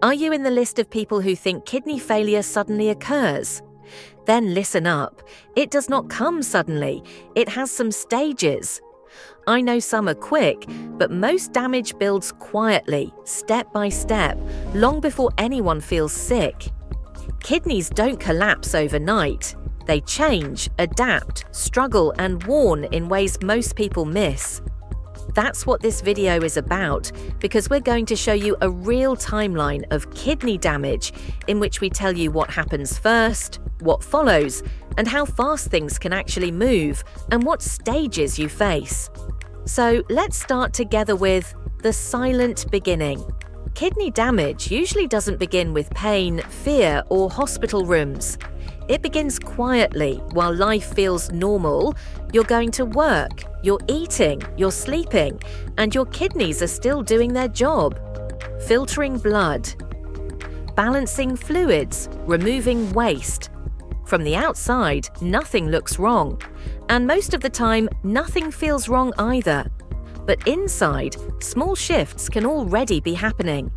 Are you in the list of people who think kidney failure suddenly occurs? Then listen up. It does not come suddenly. It has some stages. I know some are quick, but most damage builds quietly, step by step, long before anyone feels sick. Kidneys don't collapse overnight. They change, adapt, struggle, and warn in ways most people miss. That's what this video is about, because we're going to show you a real timeline of kidney damage in which we tell you what happens first, what follows, and how fast things can actually move, and what stages you face. So let's start together with the silent beginning. Kidney damage usually doesn't begin with pain, fear, or hospital rooms. It begins quietly while life feels normal. You're going to work, you're eating, you're sleeping, and your kidneys are still doing their job. Filtering blood, balancing fluids, removing waste. From the outside, nothing looks wrong. And most of the time, nothing feels wrong either. But inside, small shifts can already be happening.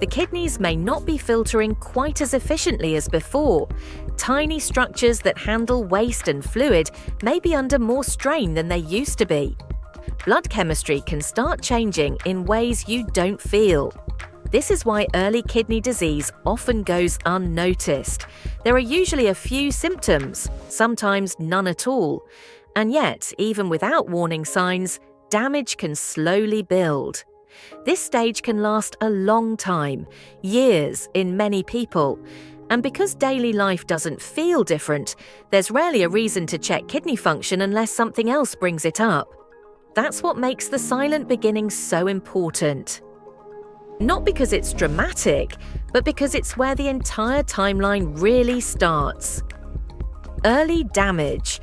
The kidneys may not be filtering quite as efficiently as before. Tiny structures that handle waste and fluid may be under more strain than they used to be. Blood chemistry can start changing in ways you don't feel. This is why early kidney disease often goes unnoticed. There are usually a few symptoms, sometimes none at all. And yet, even without warning signs, damage can slowly build. This stage can last a long time, years in many people. And because daily life doesn't feel different, there's rarely a reason to check kidney function unless something else brings it up. That's what makes the silent beginning so important. Not because it's dramatic, but because it's where the entire timeline really starts. Early damage.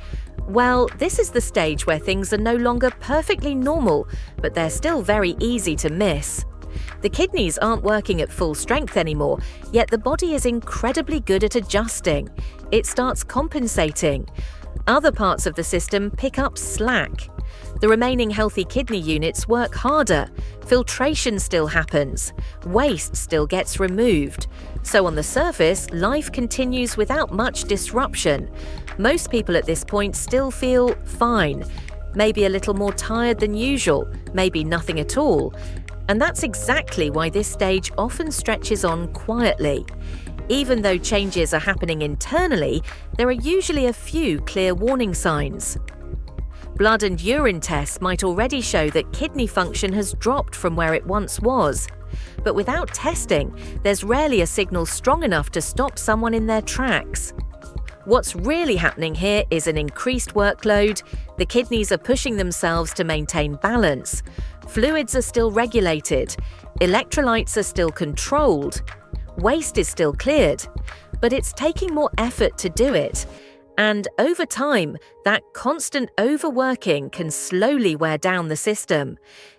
Well, this is the stage where things are no longer perfectly normal, but they're still very easy to miss. The kidneys aren't working at full strength anymore, yet the body is incredibly good at adjusting. It starts compensating. Other parts of the system pick up slack. The remaining healthy kidney units work harder. Filtration still happens. Waste still gets removed. So on the surface, life continues without much disruption. Most people at this point still feel fine. Maybe a little more tired than usual, maybe nothing at all. And that's exactly why this stage often stretches on quietly. Even though changes are happening internally, there are usually a few clear warning signs. Blood and urine tests might already show that kidney function has dropped from where it once was. But without testing, there's rarely a signal strong enough to stop someone in their tracks. What's really happening here is an increased workload. The kidneys are pushing themselves to maintain balance. Fluids are still regulated. Electrolytes are still controlled. Waste is still cleared. But it's taking more effort to do it. And over time, that constant overworking can slowly wear down the system.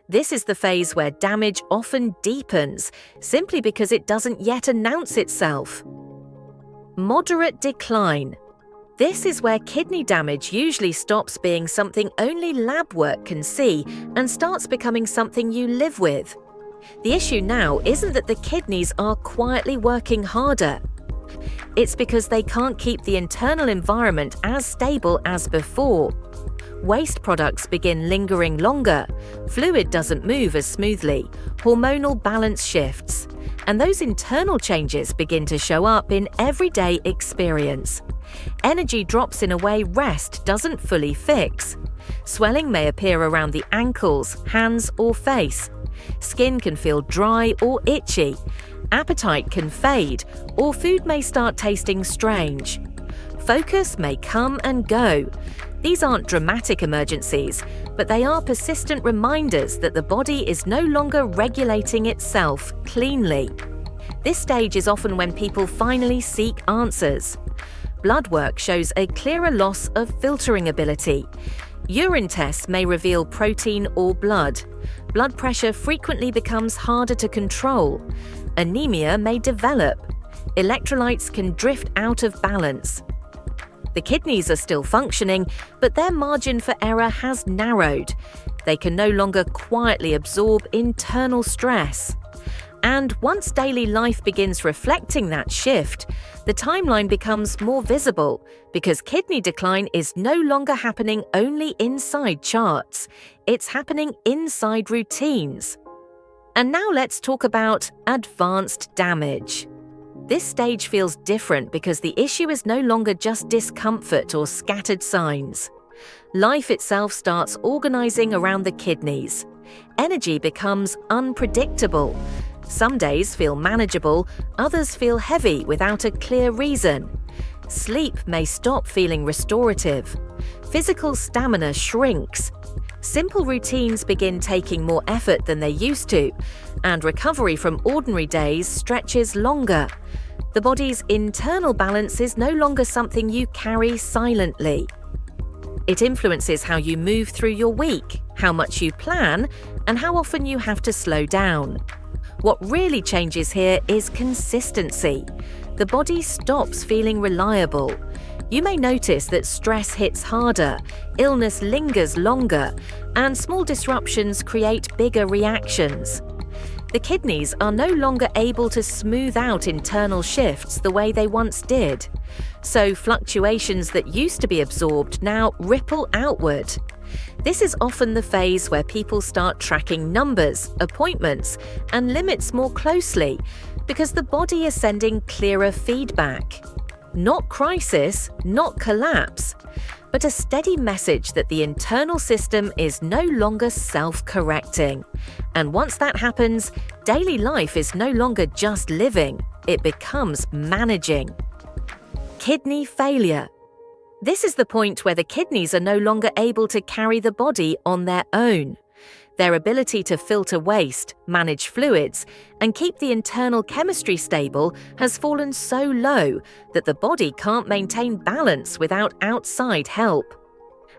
This is the phase where damage often deepens, simply because it doesn't yet announce itself. Moderate decline. This is where kidney damage usually stops being something only lab work can see and starts becoming something you live with. The issue now isn't that the kidneys are quietly working harder. It's because they can't keep the internal environment as stable as before. Waste products begin lingering longer, fluid doesn't move as smoothly, hormonal balance shifts, and those internal changes begin to show up in everyday experience. Energy drops in a way rest doesn't fully fix. Swelling may appear around the ankles, hands, or face. Skin can feel dry or itchy. Appetite can fade, or food may start tasting strange. Focus may come and go. These aren't dramatic emergencies, but they are persistent reminders that the body is no longer regulating itself cleanly. This stage is often when people finally seek answers. Blood work shows a clearer loss of filtering ability. Urine tests may reveal protein or blood. Blood pressure frequently becomes harder to control. Anemia may develop. Electrolytes can drift out of balance. The kidneys are still functioning, but their margin for error has narrowed. They can no longer quietly absorb internal stress. And once daily life begins reflecting that shift, the timeline becomes more visible because kidney decline is no longer happening only inside charts, it's happening inside routines. And now let's talk about advanced damage. This stage feels different because the issue is no longer just discomfort or scattered signs. Life itself starts organizing around the kidneys. Energy becomes unpredictable. Some days feel manageable, others feel heavy without a clear reason. Sleep may stop feeling restorative. Physical stamina shrinks. Simple routines begin taking more effort than they used to, and recovery from ordinary days stretches longer. The body's internal balance is no longer something you carry silently. It influences how you move through your week, how much you plan, and how often you have to slow down. What really changes here is consistency. The body stops feeling reliable. You may notice that stress hits harder, illness lingers longer, and small disruptions create bigger reactions. The kidneys are no longer able to smooth out internal shifts the way they once did. So fluctuations that used to be absorbed now ripple outward. This is often the phase where people start tracking numbers, appointments, and limits more closely because the body is sending clearer feedback. Not crisis, not collapse, but a steady message that the internal system is no longer self-correcting. And once that happens, daily life is no longer just living, it becomes managing. Kidney failure. This is the point where the kidneys are no longer able to carry the body on their own. Their ability to filter waste, manage fluids, and keep the internal chemistry stable has fallen so low that the body can't maintain balance without outside help.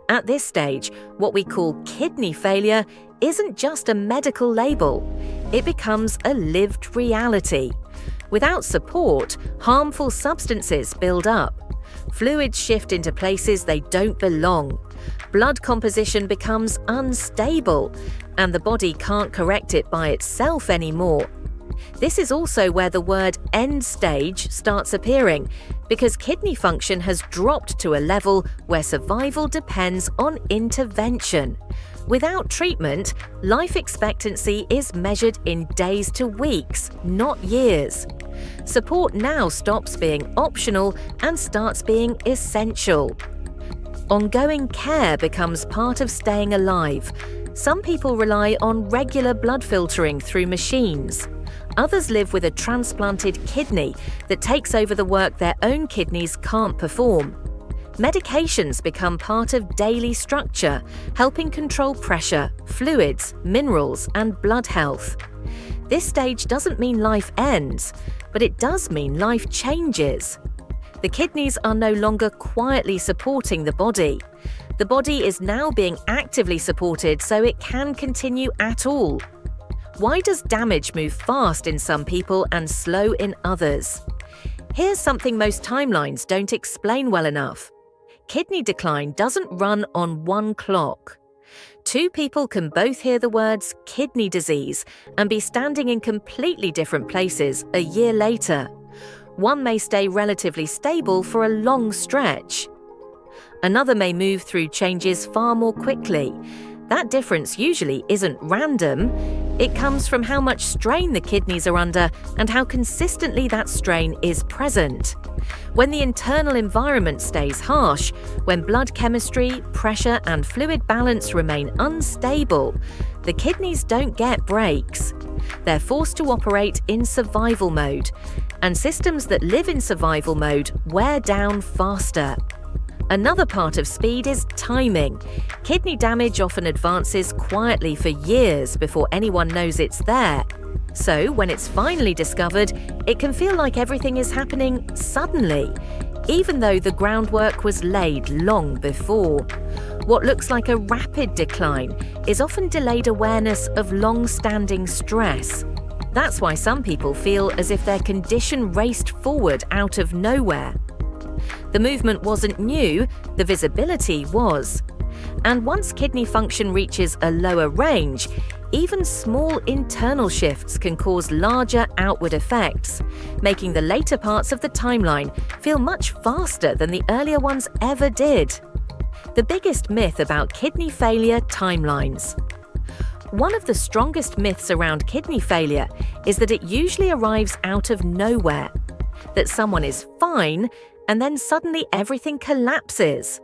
At this stage, what we call kidney failure isn't just a medical label. It becomes a lived reality. Without support, harmful substances build up. Fluids shift into places they don't belong. Blood composition becomes unstable, and the body can't correct it by itself anymore. This is also where the word end stage starts appearing, because kidney function has dropped to a level where survival depends on intervention. Without treatment, life expectancy is measured in days to weeks, not years. Support now stops being optional and starts being essential. Ongoing care becomes part of staying alive. Some people rely on regular blood filtering through machines. Others live with a transplanted kidney that takes over the work their own kidneys can't perform. Medications become part of daily structure, helping control pressure, fluids, minerals, and blood health. This stage doesn't mean life ends, but it does mean life changes. The kidneys are no longer quietly supporting the body. The body is now being actively supported so it can continue at all. Why does damage move fast in some people and slow in others? Here's something most timelines don't explain well enough. Kidney decline doesn't run on one clock. Two people can both hear the words kidney disease and be standing in completely different places a year later. One may stay relatively stable for a long stretch. Another may move through changes far more quickly. That difference usually isn't random. It comes from how much strain the kidneys are under and how consistently that strain is present. When the internal environment stays harsh, when blood chemistry, pressure, and fluid balance remain unstable, the kidneys don't get breaks. They're forced to operate in survival mode, and systems that live in survival mode wear down faster. Another part of speed is timing. Kidney damage often advances quietly for years before anyone knows it's there. So, when it's finally discovered, it can feel like everything is happening suddenly, even though the groundwork was laid long before. What looks like a rapid decline is often delayed awareness of long-standing stress. That's why some people feel as if their condition raced forward out of nowhere. The movement wasn't new, the visibility was. And once kidney function reaches a lower range, Even small internal shifts can cause larger outward effects, making the later parts of the timeline feel much faster than the earlier ones ever did. The biggest myth about kidney failure timelines. One of the strongest myths around kidney failure is that it usually arrives out of nowhere, that someone is fine and then suddenly everything collapses.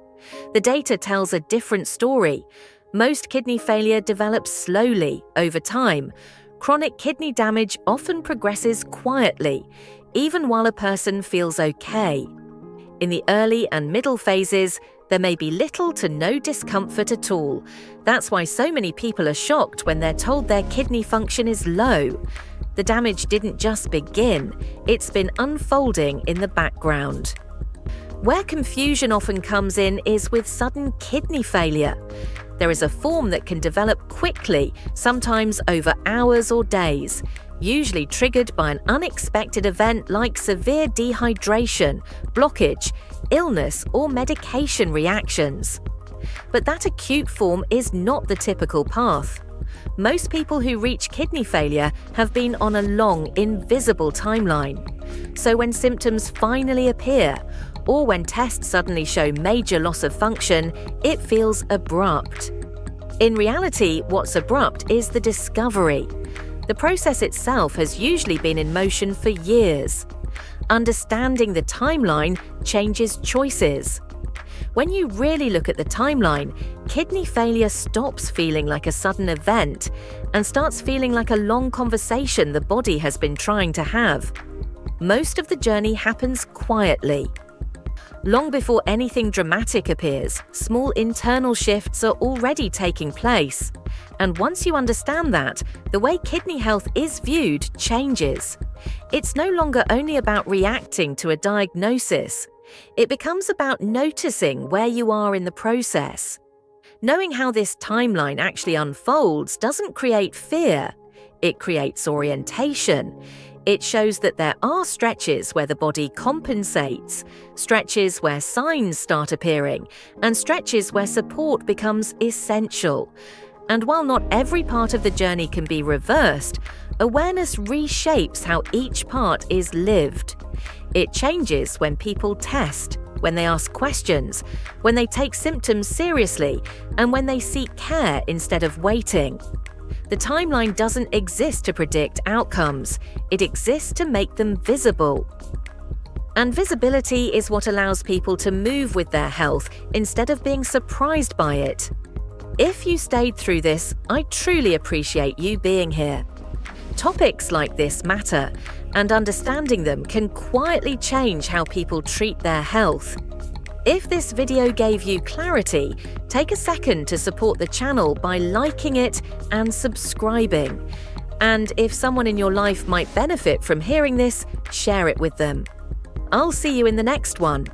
The data tells a different story. Most kidney failure develops slowly over time. Chronic kidney damage often progresses quietly, even while a person feels okay. In the early and middle phases, there may be little to no discomfort at all. That's why so many people are shocked when they're told their kidney function is low. The damage didn't just begin, it's been unfolding in the background. Where confusion often comes in is with sudden kidney failure. There is a form that can develop quickly, sometimes over hours or days, usually triggered by an unexpected event like severe dehydration, blockage, illness, or medication reactions. But that acute form is not the typical path. Most people who reach kidney failure have been on a long, invisible timeline. So when symptoms finally appear, or when tests suddenly show major loss of function, it feels abrupt. In reality, what's abrupt is the discovery. The process itself has usually been in motion for years. Understanding the timeline changes choices. When you really look at the timeline, kidney failure stops feeling like a sudden event and starts feeling like a long conversation the body has been trying to have. Most of the journey happens quietly. Long before anything dramatic appears, small internal shifts are already taking place. And once you understand that, the way kidney health is viewed changes. It's no longer only about reacting to a diagnosis. It becomes about noticing where you are in the process. Knowing how this timeline actually unfolds doesn't create fear. It creates orientation. It shows that there are stretches where the body compensates, stretches where signs start appearing, and stretches where support becomes essential. And while not every part of the journey can be reversed, awareness reshapes how each part is lived. It changes when people test, when they ask questions, when they take symptoms seriously, and when they seek care instead of waiting. The timeline doesn't exist to predict outcomes, it exists to make them visible. And visibility is what allows people to move with their health instead of being surprised by it. If you stayed through this, I truly appreciate you being here. Topics like this matter, and understanding them can quietly change how people treat their health. If this video gave you clarity, take a second to support the channel by liking it and subscribing. And if someone in your life might benefit from hearing this, share it with them. I'll see you in the next one.